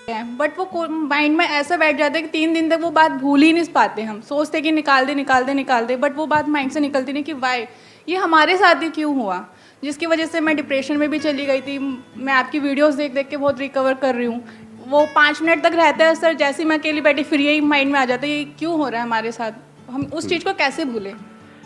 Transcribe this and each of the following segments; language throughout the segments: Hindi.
बट वो माइंड में ऐसा बैठ जाता है कि 3 दिन तक वो बात भूल ही नहीं पाते। हम सोचते कि निकाल दे, बट वो बात माइंड से निकलती नहीं कि वाई ये हमारे साथ ही क्यों हुआ, जिसकी वजह से मैं डिप्रेशन में भी चली गई थी। मैं आपकी वीडियोस देख देख के बहुत रिकवर कर रही हूँ। वो 5 मिनट तक रहता है सर, जैसे ही मैं अकेली बैठी फिर यही माइंड में आ जाता है ये क्यों हो रहा है हमारे साथ, हम उस चीज़ को कैसे भूलें।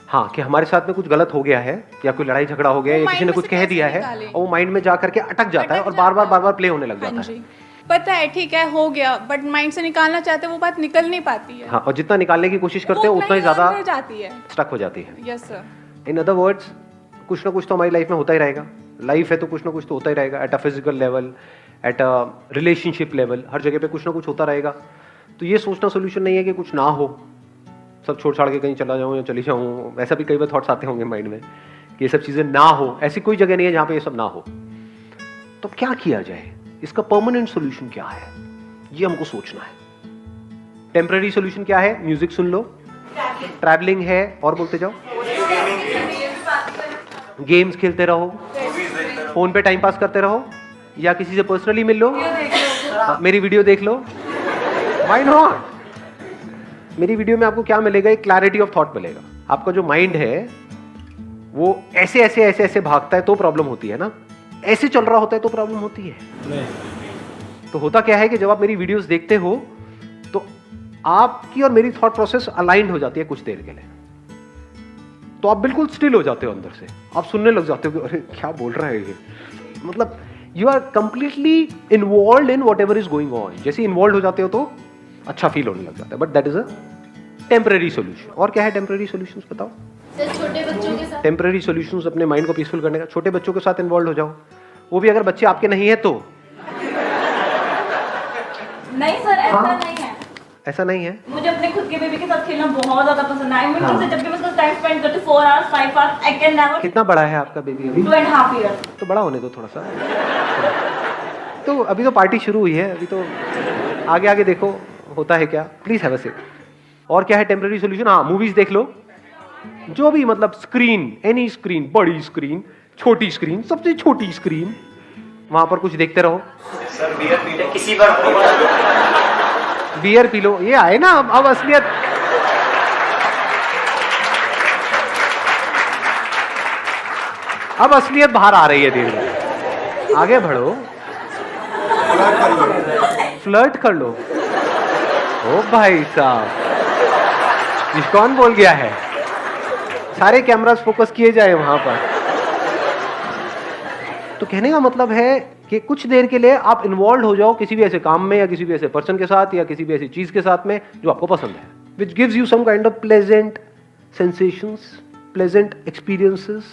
हाँ, कि हमारे साथ में कुछ गलत हो गया है या कोई लड़ाई झगड़ा हो गया है या किसी ने कुछ कह दिया है और वो माइंड में जा करके अटक जाता है और बार बार प्ले होने लग जाता है। पता है ठीक है हो गया, बट माइंड से निकालना चाहते हैं वो बात निकल नहीं पाती है। हाँ, और जितना निकालने की कोशिश करते हैं उतना ही ज्यादा जाती है, स्टक हो जाती है। Yes sir. In other words, कुछ ना कुछ तो हमारी लाइफ में होता ही रहेगा। लाइफ है तो कुछ ना कुछ तो होता ही रहेगा, at a physical level, at a relationship level, हर जगह पे कुछ ना कुछ होता रहेगा। तो ये सोचना सोल्यूशन नहीं है कि कुछ ना हो, सब छोड़ छाड़ के कहीं चला जाऊँ या चली जाऊँ। ऐसा भी कई बार थॉट्स आते होंगे माइंड में कि ये सब चीज़ें ना हो। ऐसी कोई जगह नहीं है जहाँ पे ये सब ना हो। तो क्या किया जाए, इसका परमानेंट सोल्यूशन क्या है, ये हमको सोचना है। टेम्पररी सोल्यूशन क्या है? म्यूजिक सुन लो, ट्रैवलिंग है, और बोलते जाओ, गेम्स खेलते रहो, फोन पे टाइम पास करते रहो, या किसी से पर्सनली मिल लो, मेरी वीडियो देख लो। Why not? मेरी वीडियो में आपको क्या मिलेगा? एक क्लैरिटी ऑफ थॉट मिलेगा। आपका जो माइंड है वो ऐसे ऐसे ऐसे ऐसे भागता है तो प्रॉब्लम होती है ना, ऐसे चल रहा होता है तो प्रॉब्लम होती है। तो होता क्या है कि जब आप मेरी वीडियोस देखते हो तो आपकी और मेरी थॉट प्रोसेस अलाइंड हो जाती है कुछ देर के लिए। तो आप बिल्कुल स्टिल हो जाते हो अंदर से, आप सुनने लग जाते हो कि अरे क्या बोल रहा है ये, मतलब you are completely involve in whatever is going on. जैसे इन्वॉल्व हो जाते हो तो अच्छा फील होने लग जाता है, but that is a temporary solution. और क्या है टेम्पररी सोल्यूशंस बताओ? छोटे बच्चों के साथ टेम्पररी सोल्यूशंस अपने माइंड को पीसफुल करने का, छोटे बच्चों के साथ इन्वॉल्व हो जाओ, वो भी अगर बच्चे आपके नहीं है तो। नहीं सर, ऐसा नहीं है। ऐसा नहीं है? मुझे अपने खुद के बेबी के साथ खेलना बहुत ज्यादा पसंद है। मुझे जब भी मैं उसका टाइम स्पेंड करती हूँ 4 hours 5 hours, I can never. कितना बड़ा है आपका बेबी अभी? 2.5 years। तो बड़ा होने दो थोड़ा सा। तो अभी तो पार्टी शुरू हुई है, अभी तो आगे आगे देखो होता है क्या। Please have a seat. और क्या है टेम्पररी सोल्यूशन? हाँ, मूवीज देख लो, जो भी, मतलब स्क्रीन, एनी स्क्रीन, बड़ी स्क्रीन, छोटी स्क्रीन, सबसे छोटी स्क्रीन, वहां पर कुछ देखते रहो। सर बियर पी ले किसी बार, बियर पी लो, ये आए ना अब असलियत। अब असलियत बाहर आ रही है धीरे धीरे। आगे बढ़ो, फ्लर्ट कर लो। ओ भाई साहब, ये कौन बोल गया है? सारे कैमरास फोकस किए जाए वहां पर। तो कहने का मतलब है कि कुछ देर के लिए आप इन्वॉल्व हो जाओ किसी भी ऐसे काम में या किसी भी ऐसे पर्सन के साथ या किसी भी ऐसी चीज के साथ में जो आपको पसंद है, which gives you some kind of pleasant sensations, pleasant experiences,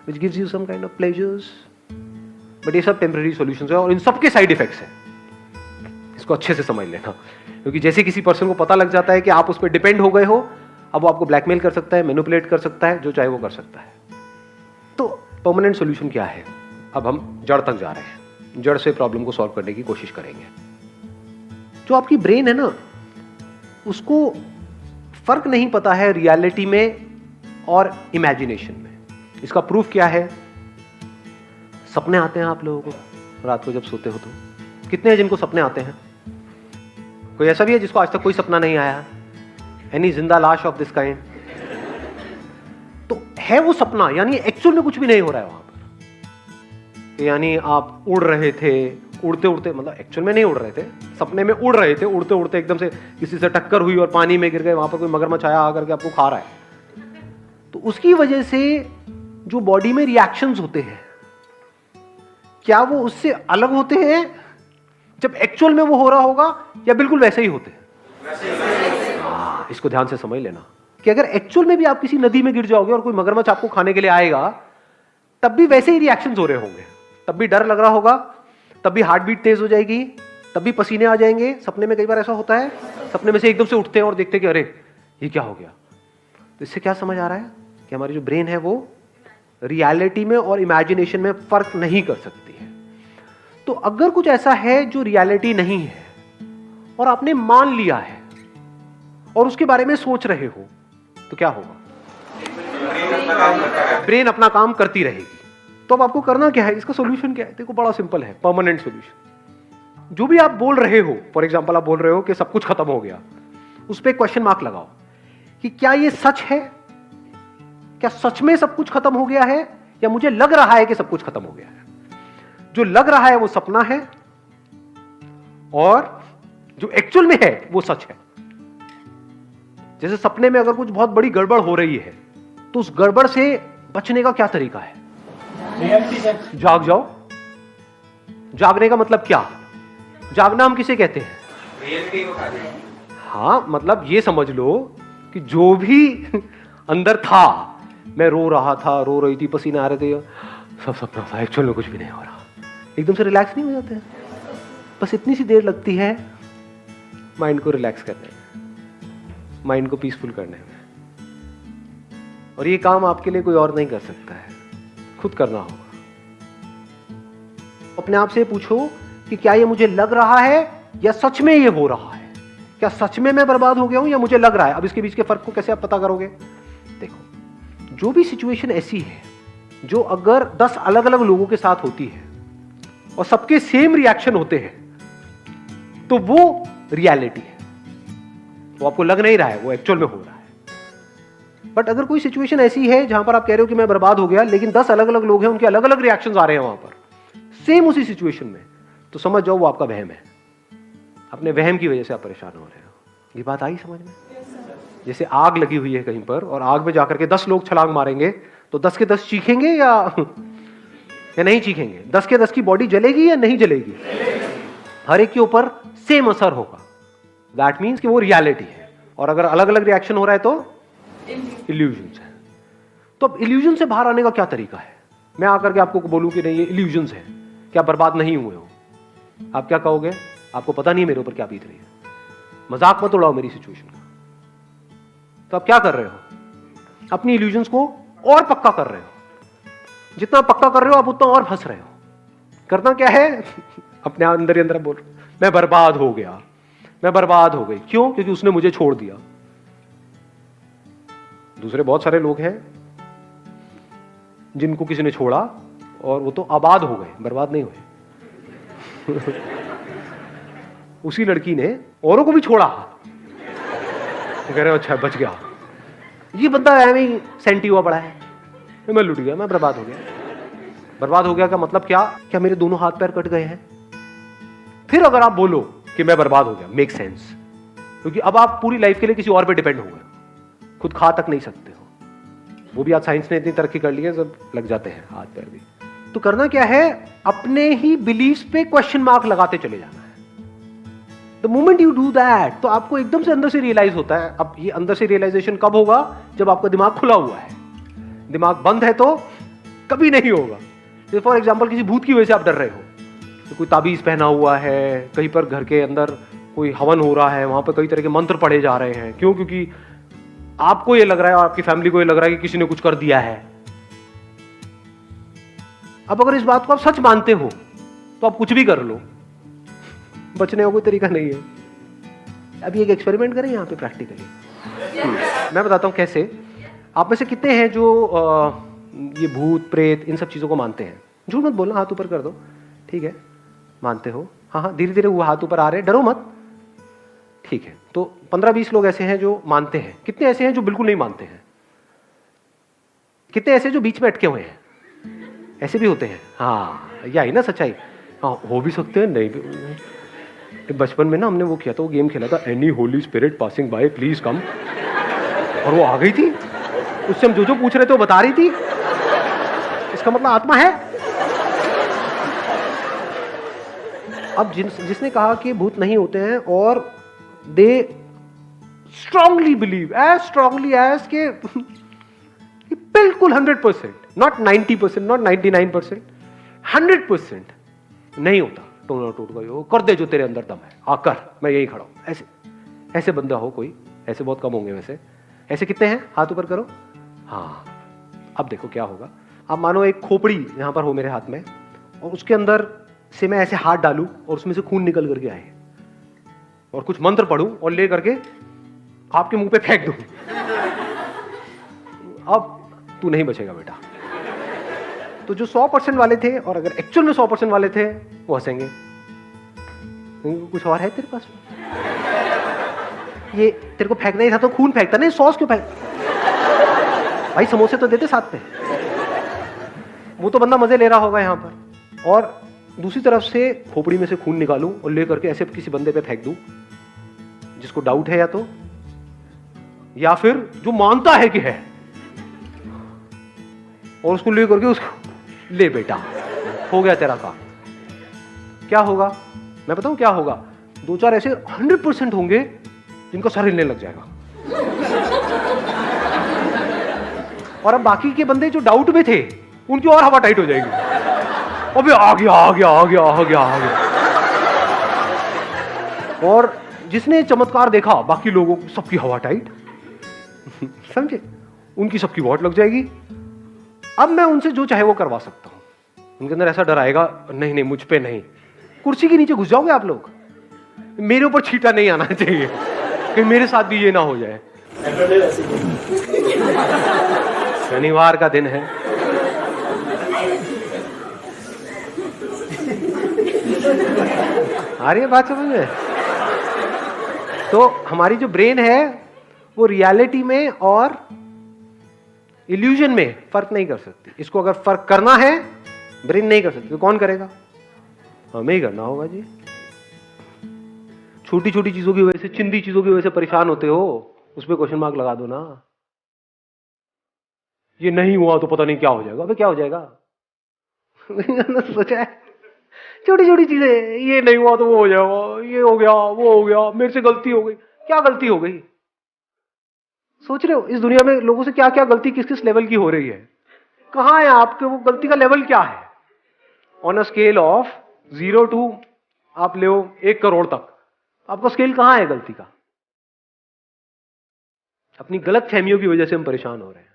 which gives you some kind of pleasures. But ये सब टेम्पररी सॉल्यूशंस है और इन सबके साइड इफेक्ट्स हैं। इसको अच्छे से समझ लेना, क्योंकि जैसे किसी पर्सन को पता लग जाता है कि आप उस पर डिपेंड हो गए हो, अब वो आपको ब्लैकमेल कर सकता है, मैनिपुलेट कर सकता है, जो चाहे वो कर सकता है। तो परमानेंट सॉल्यूशन क्या है? अब हम जड़ तक जा रहे हैं, जड़ से प्रॉब्लम को सॉल्व करने की कोशिश करेंगे। जो आपकी ब्रेन है ना, उसको फर्क नहीं पता है रियलिटी में और इमेजिनेशन में। इसका प्रूफ क्या है? सपने आते हैं आप लोगों को रात को जब सोते हो तो? कितने हैं जिनको सपने आते हैं? कोई ऐसा भी है जिसको आज तक कोई सपना नहीं आया? एनी जिंदा लाश ऑफ दिस काइंड? तो है वो सपना, यानी एक्चुअल में कुछ भी नहीं हो रहा है वहां पर। यानी आप उड़ रहे थे, उड़ते उड़ते, मतलब एक्चुअल में नहीं उड़ रहे थे, सपने में उड़ रहे थे, उड़ते उड़ते एकदम से किसी से टक्कर हुई और पानी में गिर गए, वहां पर कोई मगरमच्छ आया आकर के आपको खा रहा है। तो उसकी वजह से जो बॉडी में रिएक्शंस होते हैं, क्या वो उससे अलग होते हैं जब एक्चुअल में वो हो रहा होगा, या बिल्कुल वैसे ही होते हैं? इसको ध्यान से समझ लेना कि अगर एक्चुअल में भी आप किसी नदी में गिर जाओगे और कोई मगरमच्छ आपको खाने के लिए आएगा, तब भी वैसे ही रिएक्शंस हो रहे होंगे, तब भी डर लग रहा होगा, तब भी हार्ट बीट तेज हो जाएगी, तब भी पसीने आ जाएंगे। सपने में कई बार ऐसा होता है, सपने में से एकदम से उठते हैं और देखते हैं कि अरे ये क्या हो गया। तो इससे क्या समझ आ रहा है कि हमारी जो ब्रेन है वो रियलिटी में और इमेजिनेशन में फर्क नहीं कर सकती है। तो अगर कुछ ऐसा है जो रियलिटी नहीं है और आपने मान लिया है और उसके बारे में सोच रहे हो, तो क्या होगा? ब्रेन अपना काम करती रहेगी। तो अब आपको करना क्या है? इसका सॉल्यूशन क्या है? देखो बड़ा सिंपल है, परमानेंट सॉल्यूशन। जो भी आप बोल रहे हो, फॉर एग्जाम्पल आप बोल रहे हो कि सब कुछ खत्म हो गया, उस पर क्वेश्चन मार्क लगाओ कि क्या ये सच है? क्या सच में सब कुछ खत्म हो गया है, या मुझे लग रहा है कि सब कुछ खत्म हो गया है? जो लग रहा है वो सपना है, और जो एक्चुअल में है वो सच है। जैसे सपने में अगर कुछ बहुत बड़ी गड़बड़ हो रही है, तो उस गड़बड़ से बचने का क्या तरीका है? जाग जाओ। जागने का मतलब क्या? जागना हम किसे कहते हैं? रियलिटी को खा लिया। हाँ, मतलब ये समझ लो कि जो भी अंदर था, मैं रो रहा था, रो रही थी, पसीने आ रहे थे, सब सपना था, एक्चुअल में कुछ भी नहीं हो रहा। एकदम से रिलैक्स नहीं हो जाते हैं? बस इतनी सी देर लगती है माइंड को रिलैक्स करने में, माइंड को पीसफुल करने में। और ये काम आपके लिए कोई और नहीं कर सकता है, खुद करना होगा। अपने आप से पूछो कि क्या ये मुझे लग रहा है या सच में ये हो रहा है? क्या सच में मैं बर्बाद हो गया हूं या मुझे लग रहा है? अब इसके बीच के फर्क को कैसे आप पता करोगे? देखो, जो भी सिचुएशन ऐसी है जो अगर 10 अलग अलग लोगों के साथ होती है और सबके सेम रिएक्शन होते हैं, तो वो रियलिटी है। वो आपको लग नहीं रहा है, वो एक्चुअल में हो रहा है। बट अगर कोई सिचुएशन ऐसी है जहां पर आप कह रहे हो कि मैं बर्बाद हो गया, लेकिन 10 अलग अलग लोग हैं, उनके अलग अलग रिएक्शंस आ रहे हैं वहां पर सेम उसी सिचुएशन में, तो समझ जाओ वो आपका वहम है। अपने वहम की वजह से आप परेशान हो रहे हो। ये बात आई समझ में? जैसे आग लगी हुई है कहीं पर, और आग में जाकर के 10 लोग छलांग मारेंगे, तो 10 के 10 चीखेंगे या नहीं चीखेंगे? 10 के 10 की बॉडी जलेगी या नहीं जलेगी? हर एक के ऊपर सेम असर होगा। दैट मीन्स कि वो रियलिटी है। और अगर अलग अलग रिएक्शन हो रहा है तो इल्यूजन्स है। तो अब इल्यूजन से बाहर आने का क्या तरीका है? मैं आकर के आपको बोलूं कि नहीं ये इल्यूजन्स है, क्या बर्बाद नहीं हुए हो? आप क्या कहोगे? आपको पता नहीं मेरे ऊपर क्या बीत रही है, मजाक मत उड़ाओ मेरी सिचुएशन का। तो आप क्या कर रहे हो? अपनी इल्यूजन्स को और पक्का कर रहे हो। जितना पक्का कर रहे हो आप उतना और फंस रहे हो। करना क्या है? अपने अंदर ही अंदर बोल रहे हो, मैं बर्बाद हो गया, मैं बर्बाद हो गई। क्यों? क्योंकि उसने मुझे छोड़ दिया। दूसरे बहुत सारे लोग हैं जिनको किसी ने छोड़ा और वो तो आबाद हो गए, बर्बाद नहीं हुए। उसी लड़की ने औरों को भी छोड़ा, कह रहे हो अच्छा बच गया। ये बंदा ऐਵੇਂ सेंटी हुआ पड़ा है, मैं लुट गया, मैं बर्बाद हो गया। बर्बाद हो गया का मतलब क्या? क्या मेरे दोनों हाथ पैर कट गए हैं? फिर अगर आप बोलो कि मैं बर्बाद हो गया, मेक सेंस, क्योंकि अब आप पूरी लाइफ के लिए किसी और पे डिपेंड हो गए, खुद खा तक नहीं सकते हो। वो भी आज साइंस ने इतनी तरक्की कर ली है, सब लग जाते हैं हाथ पैर भी। तो करना क्या है? अपने ही बिलीफ्स पे क्वेश्चन मार्क लगाते चले जाना है। The moment you do that, तो आपको एकदम से अंदर से रियलाइज होता है। अब ये अंदर से रियलाइजेशन कब होगा? जब आपका दिमाग खुला हुआ है। दिमाग बंद है तो कभी नहीं होगा। जैसे फॉर एग्जाम्पल किसी भूत की वजह से आप डर रहे हो, तो कोई ताबीज पहना हुआ है, कहीं पर घर के अंदर कोई हवन हो रहा है, वहां पर कई तरह के मंत्र पढ़े जा रहे हैं। क्यों? क्योंकि आपको ये लग रहा है और आपकी फैमिली को ये लग रहा है कि किसी ने कुछ कर दिया है। अब अगर इस बात को आप सच मानते हो तो आप कुछ भी कर लो, बचने का कोई तरीका नहीं है। अभी एक एक्सपेरिमेंट करें यहाँ पे प्रैक्टिकली। मैं बताता हूँ कैसे। आप में से कितने हैं जो ये भूत प्रेत इन सब चीज़ों को मानते हैं? झूठ मत बोलना, हाथ ऊपर कर दो। ठीक है, मानते हो? हाँ हाँ, धीरे धीरे वो हाथ ऊपर आ रहे हैं, डरो मत। ठीक है, तो 15-20 लोग ऐसे हैं जो मानते हैं। कितने ऐसे हैं जो बिल्कुल नहीं मानते हैं? कितने ऐसे जो बीच में अटके हुए हैं? ऐसे भी होते हैं। हाँ, यही ना सच्चाई। हाँ, हो भी सकते हैं, नहीं भी। बचपन में ना हमने वो किया था, वो गेम खेला था, any Holi spirit passing by please come, और वो आ गई थी। उससे हम जो पूछ रहे थे वो बता रही थी। इसका मतलब आत्मा है। अब जिसने कहा कि भूत नहीं होते हैं, और they strongly believe, as strongly as के बिल्कुल 100%, नॉट 90%, नॉट 99%, 100% नहीं होता। टोना टूट गई हो, कर दे जो तेरे अंदर दम है, आकर मैं यही खड़ा हूं। ऐसे ऐसे बंदा हो कोई? ऐसे बहुत कम होंगे वैसे। ऐसे कितने हैं? हाथ ऊपर करो। हाँ, अब देखो क्या होगा। अब मानो एक खोपड़ी यहां पर हो मेरे हाथ में, और उसके अंदर से मैं ऐसे हाथ डालूं और उसमें से खून निकल करके आए, और कुछ मंत्र पढ़ूं और ले करके आपके मुंह पे फेंक दूं। अब तू नहीं बचेगा बेटा। तो जो 100% वाले थे, और अगर एक्चुअल में 100% वाले थे, वो हंसेंगे। कुछ और है तेरे पास? ये तेरे को फेंकना ही था तो खून फेंकता, नहीं सॉस क्यों फेंक? भाई समोसे तो देते साथ में। वो तो बंदा मजे ले रहा होगा यहाँ पर, और दूसरी तरफ से खोपड़ी में से खून निकालूं और ले करके ऐसे किसी बंदे पे फेंक दूं जिसको डाउट है या फिर जो मानता है कि है, और उसको ले करके उसको ले बेटा हो गया तेरा काम। क्या होगा मैं बताऊं क्या होगा? 2-4 ऐसे 100% होंगे जिनका सर हिलने लग जाएगा, और अब बाकी के बंदे जो डाउट में थे उनकी और हवा टाइट हो जाएगी। अबे आ गया आ गया आ गया आ गया आ गया। और जिसने चमत्कार देखा बाकी लोगों को सबकी हवा टाइट, समझे? उनकी सबकी वॉट लग जाएगी। अब मैं उनसे जो चाहे वो करवा सकता हूं। उनके अंदर ऐसा डर आएगा, नहीं नहीं मुझ पे नहीं। कुर्सी के नीचे घुस जाओगे आप लोग, मेरे ऊपर छींटा नहीं आना चाहिए कि मेरे साथ भी ये ना हो जाए। शनिवार का दिन है, आ रही है बात समझ में? तो हमारी जो ब्रेन है वो रियलिटी में और इल्यूजन में फर्क नहीं कर सकती। इसको अगर फर्क करना है ब्रेन नहीं कर सकती तो कौन करेगा? हमें ही करना होगा जी। छोटी छोटी चीजों की वजह से, चिंदी चीजों की वजह से परेशान होते हो, उस पर क्वेश्चन मार्क लगा दो ना। ये नहीं हुआ तो पता नहीं क्या हो जाएगा। अबे क्या हो जाएगा? सोचा है छोटी छोटी चीजें, ये नहीं हुआ तो वो हो जाएगा, ये हो गया वो हो गया, मेरे से गलती हो गई। क्या गलती हो गई? सोच रहे हो इस दुनिया में लोगों से क्या क्या गलती किस किस लेवल की हो रही है? कहां है आपके वो गलती का लेवल क्या है? On a scale of 0 to आप ले 1 करोड़ तक, आपका स्केल कहां है गलती का? अपनी गलत फहमियों की वजह से हम परेशान हो रहे हैं।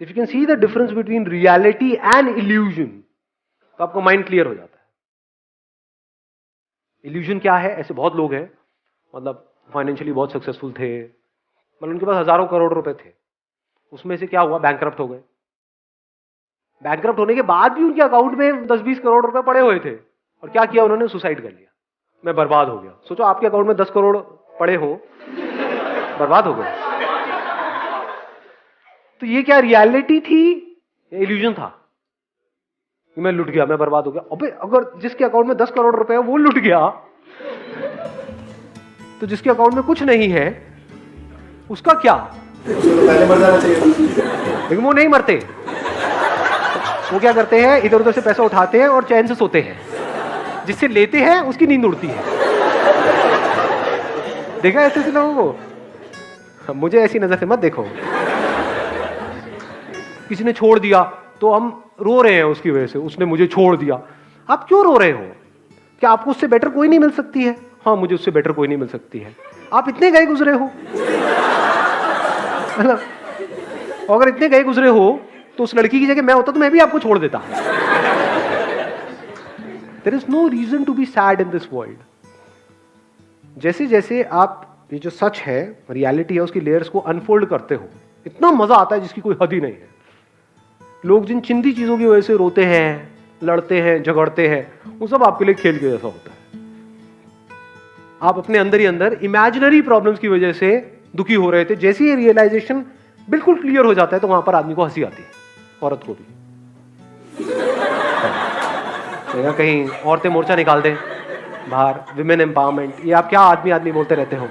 If you can see the difference between reality and illusion, तो आपका माइंड क्लियर हो जाता है। इल्यूजन क्या है? ऐसे बहुत लोग हैं, मतलब फाइनेंशियली बहुत सक्सेसफुल थे, मतलब उनके पास हजारों करोड़ रुपए थे, उसमें से क्या हुआ? बैंकक्रप्ट हो गए। बैंकक्रप्ट होने के बाद भी उनके अकाउंट में 10-20 करोड़ रुपए पड़े हुए थे, और क्या किया उन्होंने? सुसाइड कर लिया। मैं बर्बाद हो गया। सोचो आपके अकाउंट में 10 करोड़ पड़े हो, बर्बाद हो गए। तो ये क्या रियलिटी थी या इल्यूजन था? मैं लुट गया, मैं बर्बाद हो गया। अबे अगर जिसके अकाउंट में 10 करोड़ रुपए है वो लुट गया, तो जिसके अकाउंट में कुछ नहीं है उसका क्या? पहले मर जाना चाहिए। लेकिन वो नहीं मरते। वो क्या करते हैं? इधर उधर से पैसा उठाते हैं और चैन से सोते हैं। जिससे लेते हैं उसकी नींद उड़ती है। देखा ऐसे ऐसे लोगों को? मुझे ऐसी नजर से मत देखो। किसी ने छोड़ दिया तो हम रो रहे हैं उसकी वजह से, उसने मुझे छोड़ दिया। आप क्यों रो रहे हो? क्या आपको उससे बेटर कोई नहीं मिल सकती है? हाँ, मुझे उससे बेटर कोई नहीं मिल सकती है। आप इतने गए गुजरे हो, मतलब अगर इतने गए गुजरे हो तो उस लड़की की जगह मैं होता तो मैं भी आपको छोड़ देता। There is no reason to be sad in this world. जैसे जैसे आप ये जो सच है, रियलिटी है, उसकी लेयर्स को अनफोल्ड करते हो, इतना मजा आता है जिसकी कोई हद ही नहीं है। लोग जिन चिंदी चीजों की वजह से रोते हैं, लड़ते हैं, झगड़ते हैं, वो सब आपके लिए खेल के जैसा होता है। आप अपने अंदर ही अंदर इमेजिनरी प्रॉब्लम्स की वजह से दुखी हो रहे थे, जैसे ही रियलाइजेशन बिल्कुल क्लियर हो जाता है तो वहां पर आदमी को हंसी आती है, औरत को भी। कहीं औरतें मोर्चा निकाल दें बाहर, विमेन एम्पावरमेंट, ये आप क्या आदमी आदमी बोलते रहते हो,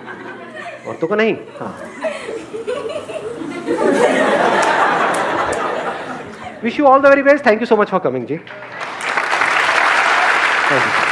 औरतों को नहीं। हाँ, wish you all the very best. Thank you so much for coming ji. Thank you.